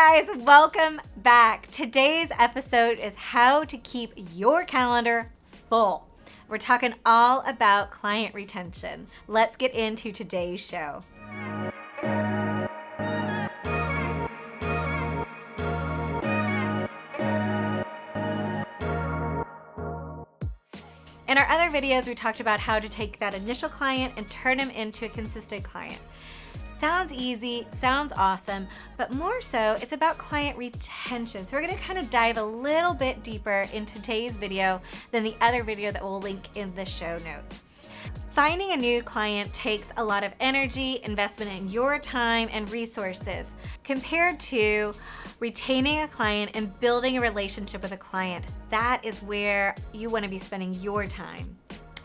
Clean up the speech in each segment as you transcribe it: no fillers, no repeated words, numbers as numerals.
guys, welcome back. Today's episode is how to keep your calendar full. We're talking all about client retention. Let's get into today's show. In our other videos, we talked about how to take that initial client and turn them into a consistent client. Sounds easy, sounds awesome, but more so, it's about client retention. So we're gonna kind of dive a little bit deeper in today's video than the other video that we'll link in the show notes. Finding a new client takes a lot of energy, investment in your time and resources, compared to retaining a client and building a relationship with a client. That is where you want to be spending your time.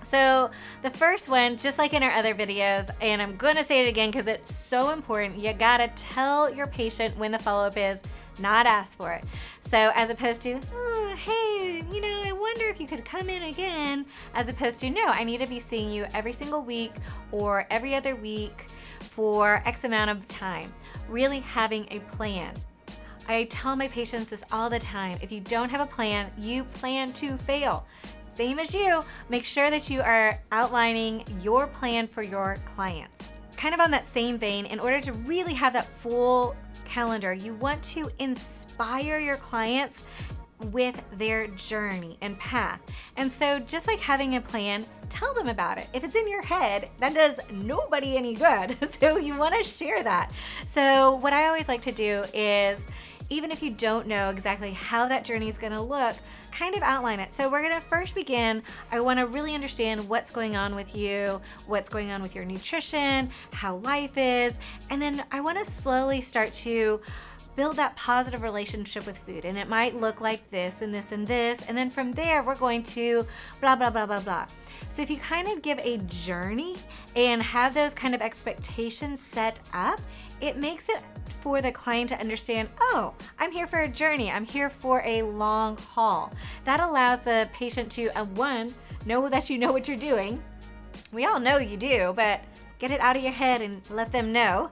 So the first one, just like in our other videos, and I'm gonna say it again because it's so important, you gotta tell your patient when the follow-up is, not ask for it. So as opposed to, oh, hey, I wonder if you could come in again, as opposed to, no, I need to be seeing you every single week or every other week for X amount of time. Really having a plan. I tell my patients this all the time. If you don't have a plan, you plan to fail. Same as you, make sure that you are outlining your plan for your clients. Kind of on that same vein, in order to really have that full calendar, you want to inspire your clients with their journey and path. And so just like having a plan, tell them about it. If it's in your head, that does nobody any good. So you want to share that. So what I always like to do is, even if you don't know exactly how that journey is going to look, kind of outline it. So we're going to first begin, I want to really understand what's going on with you, what's going on with your nutrition, how life is, and then I want to slowly start to build that positive relationship with food. And it might look like this and this and this, and then from there we're going to blah, blah, blah, blah, blah. So if you kind of give a journey and have those kind of expectations set up, it makes it for the client to understand, oh, I'm here for a journey. I'm here for a long haul. That allows the patient to, one, know that you know what you're doing. We all know you do, but get it out of your head and let them know.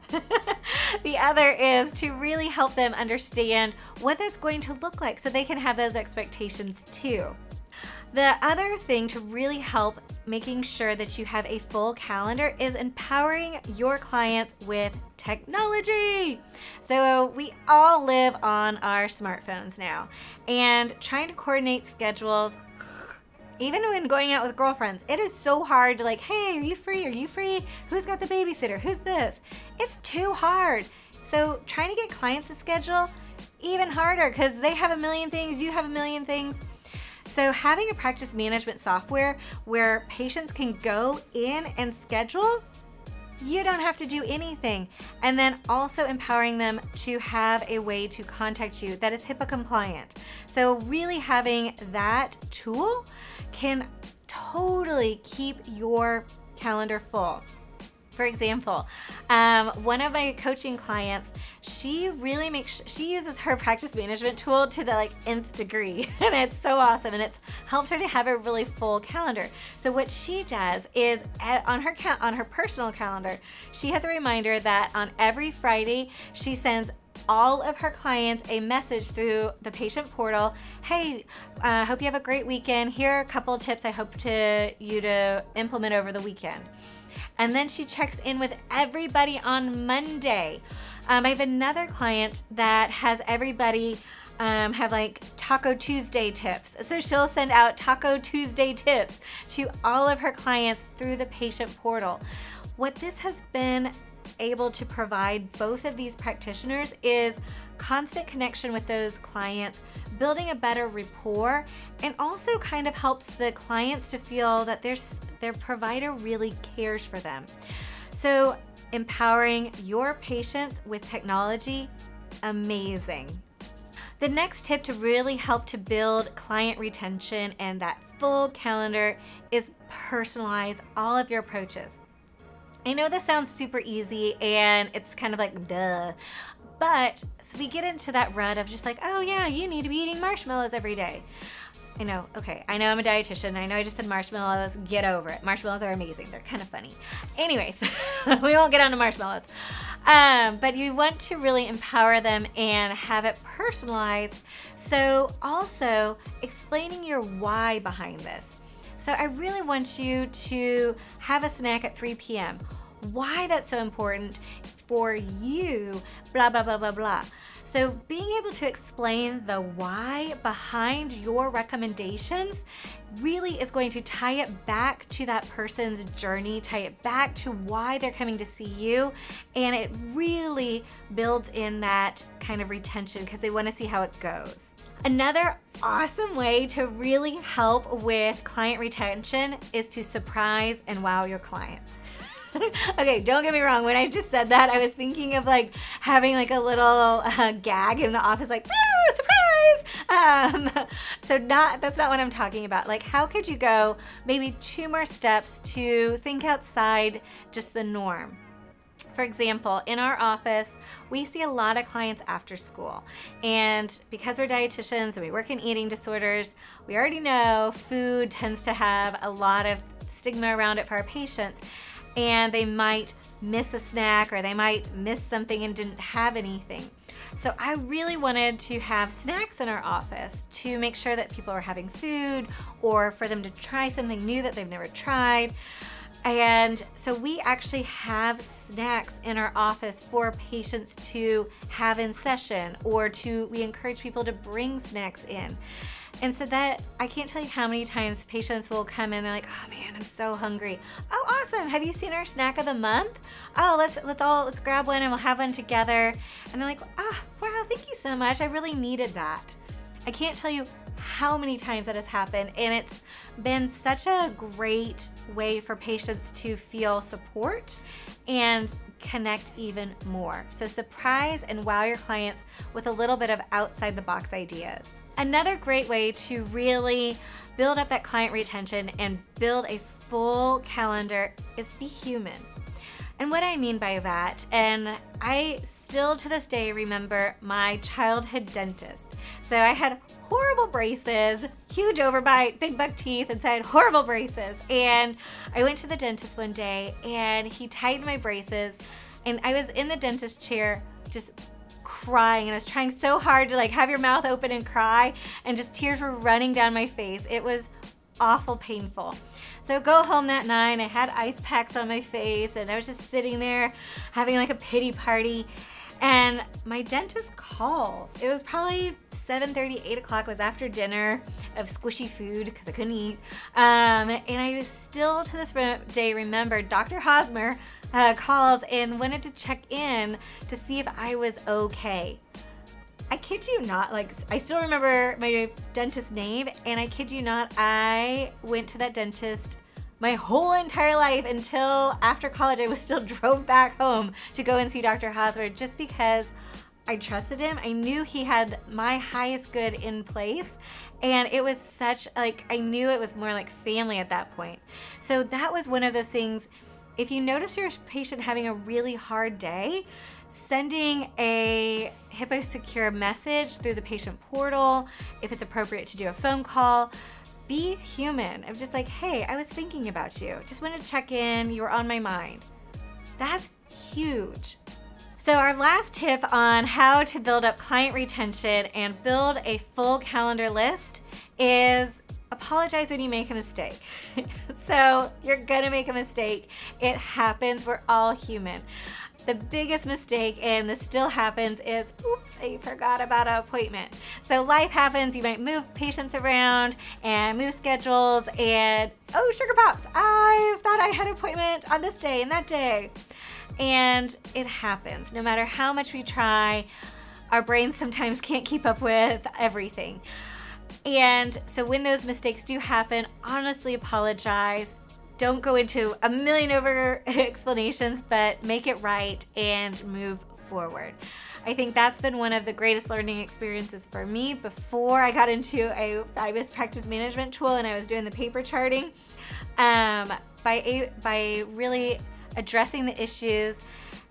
The other is to really help them understand what that's going to look like so they can have those expectations too. The other thing to really help making sure that you have a full calendar is empowering your clients with technology. So we all live on our smartphones now, and trying to coordinate schedules, even when going out with girlfriends, it is so hard to like, hey, are you free? Are you free? Who's got the babysitter? Who's this? It's too hard. So trying to get clients to schedule, even harder because they have a million things, you have a million things. So having a practice management software where patients can go in and schedule, you don't have to do anything. And then also empowering them to have a way to contact you that is HIPAA compliant. So really having that tool can totally keep your calendar full. For example, one of my coaching clients, she really she uses her practice management tool to the nth degree, and it's so awesome, and it's helped her to have a really full calendar. So what she does is on her personal calendar, she has a reminder that on every Friday she sends all of her clients a message through the patient portal. Hey, hope you have a great weekend. Here are a couple of tips I hope you to implement over the weekend. And then she checks in with everybody on Monday. I have another client that has everybody have Taco Tuesday tips. So she'll send out Taco Tuesday tips to all of her clients through the patient portal. What this has been able to provide both of these practitioners is constant connection with those clients, building a better rapport, and also kind of helps the clients to feel that their provider really cares for them. So empowering your patients with technology, amazing. The next tip to really help to build client retention and that full calendar is personalize all of your approaches. I know this sounds super easy and it's kind of like duh, but so we get into that rut of just like, oh yeah, you need to be eating marshmallows every day. I know, okay, I know I'm a dietitian. I know I just said marshmallows. Get over it. Marshmallows are amazing. They're kind of funny. Anyways, we won't get onto marshmallows. But you want to really empower them and have it personalized. So also explaining your why behind this. So I really want you to have a snack at 3 p.m. Why that's so important for you, blah, blah, blah, blah, blah. So being able to explain the why behind your recommendations really is going to tie it back to that person's journey, tie it back to why they're coming to see you, and it really builds in that kind of retention because they want to see how it goes. Another awesome way to really help with client retention is to surprise and wow your clients. Okay, don't get me wrong. When I just said that, I was thinking of like having like a little gag in the office, like, surprise! That's not what I'm talking about. Like, how could you go maybe 2 more steps to think outside just the norm? For example, in our office, we see a lot of clients after school. And because we're dietitians and we work in eating disorders, we already know food tends to have a lot of stigma around it for our patients. And they might miss a snack or they might miss something and didn't have anything. So I really wanted to have snacks in our office to make sure that people are having food or for them to try something new that they've never tried. And so we actually have snacks in our office for patients to have in session, or we encourage people to bring snacks in. And so that, I can't tell you how many times patients will come in and they're like, oh man, I'm so hungry. Oh, awesome. Have you seen our snack of the month? Oh, let's grab one and we'll have one together. And they're like, ah, wow, thank you so much. I really needed that. I can't tell you how many times that has happened, and it's been such a great way for patients to feel support and connect even more. So surprise and wow your clients with a little bit of outside the box ideas. Another great way to really build up that client retention and build a full calendar is be human. And what I mean by that, and I still to this day remember my childhood dentist. So I had horrible braces, huge overbite, big buck teeth, and so I had horrible braces. And I went to the dentist one day and he tightened my braces, and I was in the dentist chair just crying, and I was trying so hard to like have your mouth open and cry, and just tears were running down my face. It was awful painful. So go home that night, I had ice packs on my face, and I was just sitting there having like a pity party, and my dentist calls. It was probably 7:30, 8 o'clock. It was after dinner of squishy food because I couldn't eat. And I still to this day remember Dr. Hosmer calls and wanted to check in to see if I was okay. I kid you not, like, I still remember my dentist's name, and I kid you not, I went to that dentist my whole entire life until after college. I was still drove back home to go and see Dr. Hosmer just because I trusted him. I knew he had my highest good in place, and it was such like, I knew it was more like family at that point. So that was one of those things. If you notice your patient having a really hard day, sending a HIPAA secure message through the patient portal, if it's appropriate to do a phone call, be human. I'm just like, hey, I was thinking about you. Just wanted to check in. You were on my mind. That's huge. So our last tip on how to build up client retention and build a full calendar list is apologize when you make a mistake. So you're gonna make a mistake. It happens. We're all human. The biggest mistake, and this still happens, is, oops, I forgot about an appointment. So life happens. You might move patients around and move schedules, and oh, sugar pops, I thought I had an appointment on this day and that day. And it happens. No matter how much we try, our brains sometimes can't keep up with everything. And so when those mistakes do happen, honestly apologize. Don't go into a million over explanations, but make it right and move forward. I think that's been one of the greatest learning experiences for me before I got into a IBIS practice management tool and I was doing the paper charting. By really addressing the issues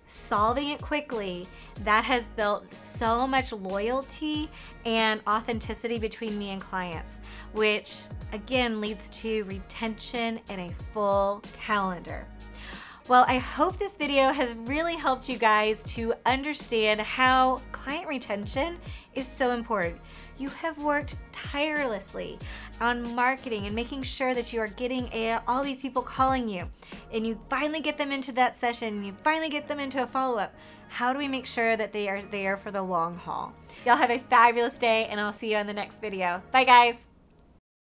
solving it quickly, that has built so much loyalty and authenticity between me and clients, which again leads to retention and a full calendar. Well, I hope this video has really helped you guys to understand how client retention is so important. You have worked tirelessly on marketing and making sure that you are getting all these people calling you, and you finally get them into that session, and you finally get them into a follow-up. How do we make sure that they are there for the long haul? Y'all have a fabulous day, and I'll see you on the next video. Bye, guys.